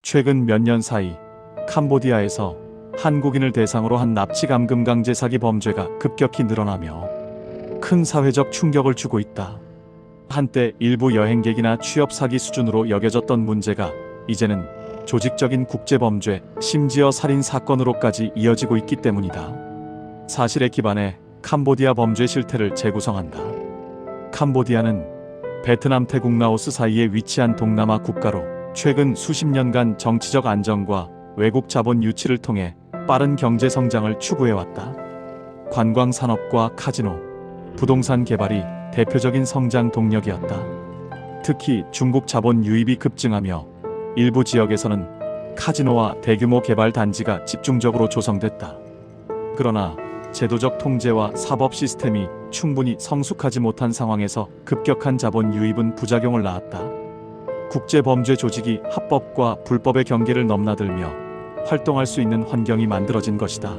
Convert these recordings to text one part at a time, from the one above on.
최근 몇 년 사이 캄보디아에서 한국인을 대상으로 한 납치감금 강제 사기 범죄가 급격히 늘어나며 큰 사회적 충격을 주고 있다. 한때 일부 여행객이나 취업 사기 수준으로 여겨졌던 문제가 이제는 조직적인 국제범죄, 심지어 살인 사건으로까지 이어지고 있기 때문이다. 사실에 기반해 캄보디아 범죄 실태를 재구성한다. 캄보디아는 베트남, 태국, 라오스 사이에 위치한 동남아 국가로 최근 수십 년간 정치적 안정과 외국 자본 유치를 통해 빠른 경제 성장을 추구해왔다. 관광 산업과 카지노, 부동산 개발이 대표적인 성장 동력이었다. 특히 중국 자본 유입이 급증하며 일부 지역에서는 카지노와 대규모 개발 단지가 집중적으로 조성됐다. 그러나 제도적 통제와 사법 시스템이 충분히 성숙하지 못한 상황에서 급격한 자본 유입은 부작용을 낳았다. 국제범죄 조직이 합법과 불법의 경계를 넘나들며 활동할 수 있는 환경이 만들어진 것이다.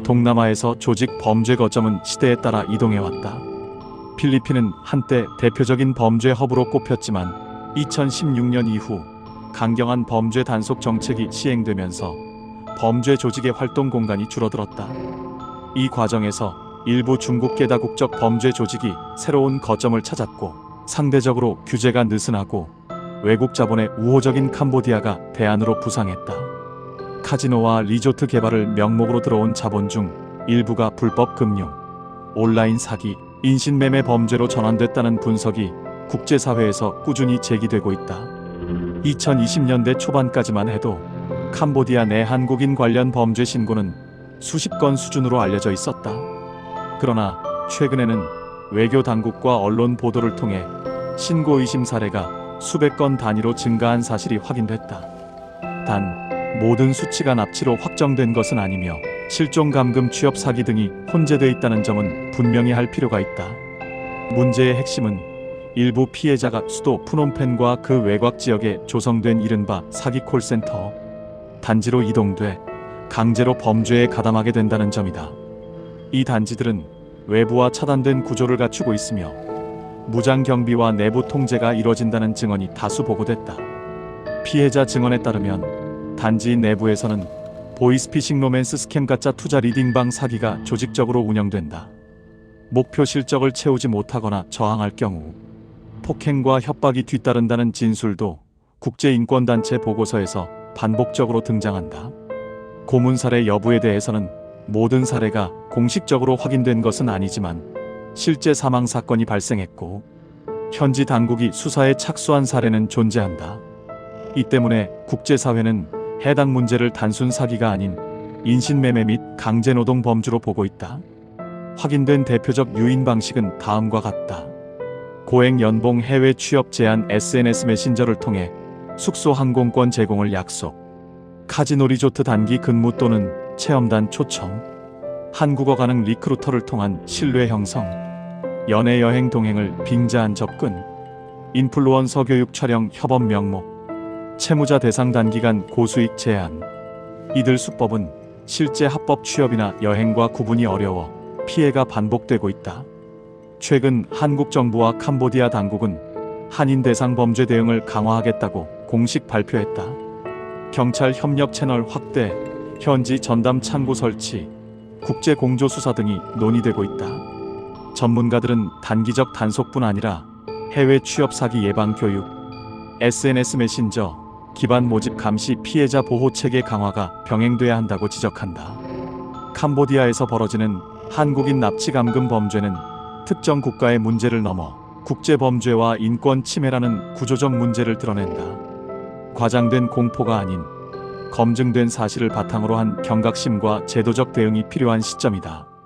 동남아에서 조직 범죄 거점은 시대에 따라 이동해왔다. 필리핀은 한때 대표적인 범죄 허브로 꼽혔지만 2016년 이후 강경한 범죄 단속 정책이 시행되면서 범죄 조직의 활동 공간이 줄어들었다. 이 과정에서 일부 중국 개다국적 범죄 조직이 새로운 거점을 찾았고 상대적으로 규제가 느슨하고 외국 자본의 우호적인 캄보디아가 대안으로 부상했다. 카지노와 리조트 개발을 명목으로 들어온 자본 중 일부가 불법 금융, 온라인 사기, 인신매매 범죄로 전환됐다는 분석이 국제사회에서 꾸준히 제기되고 있다. 2020년대 초반까지만 해도 캄보디아 내 한국인 관련 범죄 신고는 수십 건 수준으로 알려져 있었다. 그러나 최근에는 외교 당국과 언론 보도를 통해 신고 의심 사례가 수백 건 단위로 증가한 사실이 확인됐다. 단, 모든 수치가 납치로 확정된 것은 아니며 실종 감금 취업 사기 등이 혼재돼 있다는 점은 분명히 할 필요가 있다. 문제의 핵심은 일부 피해자가 수도 프놈펜과 그 외곽 지역에 조성된 이른바 사기 콜센터 단지로 이동돼 강제로 범죄에 가담하게 된다는 점이다. 이 단지들은 외부와 차단된 구조를 갖추고 있으며 무장 경비와 내부 통제가 이뤄진다는 증언이 다수 보고됐다. 피해자 증언에 따르면 단지 내부에서는 보이스피싱 로맨스 스캠 가짜 투자 리딩방 사기가 조직적으로 운영된다. 목표 실적을 채우지 못하거나 저항할 경우 폭행과 협박이 뒤따른다는 진술도 국제인권단체 보고서에서 반복적으로 등장한다. 고문 사례 여부에 대해서는 모든 사례가 공식적으로 확인된 것은 아니지만 실제 사망 사건이 발생했고 현지 당국이 수사에 착수한 사례는 존재한다. 이 때문에 국제사회는 해당 문제를 단순 사기가 아닌 인신매매 및 강제노동 범주로 보고 있다. 확인된 대표적 유인 방식은 다음과 같다. 고액 연봉 해외 취업 제한 SNS 메신저를 통해 숙소 항공권 제공을 약속, 카지노 리조트 단기 근무 또는 체험단 초청, 한국어 가능 리크루터를 통한 신뢰 형성, 연애 여행 동행을 빙자한 접근, 인플루언서 교육 촬영 협업 명목, 채무자 대상 단기간 고수익 제한. 이들 수법은 실제 합법 취업이나 여행과 구분이 어려워 피해가 반복되고 있다. 최근 한국 정부와 캄보디아 당국은 한인 대상 범죄 대응을 강화하겠다고 공식 발표했다. 경찰 협력 채널 확대, 현지 전담 창구 설치, 국제 공조 수사 등이 논의되고 있다. 전문가들은 단기적 단속뿐 아니라 해외 취업 사기 예방 교육, SNS 메신저, 기반 모집 감시 피해자 보호 체계 강화가 병행돼야 한다고 지적한다. 캄보디아에서 벌어지는 한국인 납치 감금 범죄는 특정 국가의 문제를 넘어 국제범죄와 인권 침해라는 구조적 문제를 드러낸다. 과장된 공포가 아닌 검증된 사실을 바탕으로 한 경각심과 제도적 대응이 필요한 시점이다.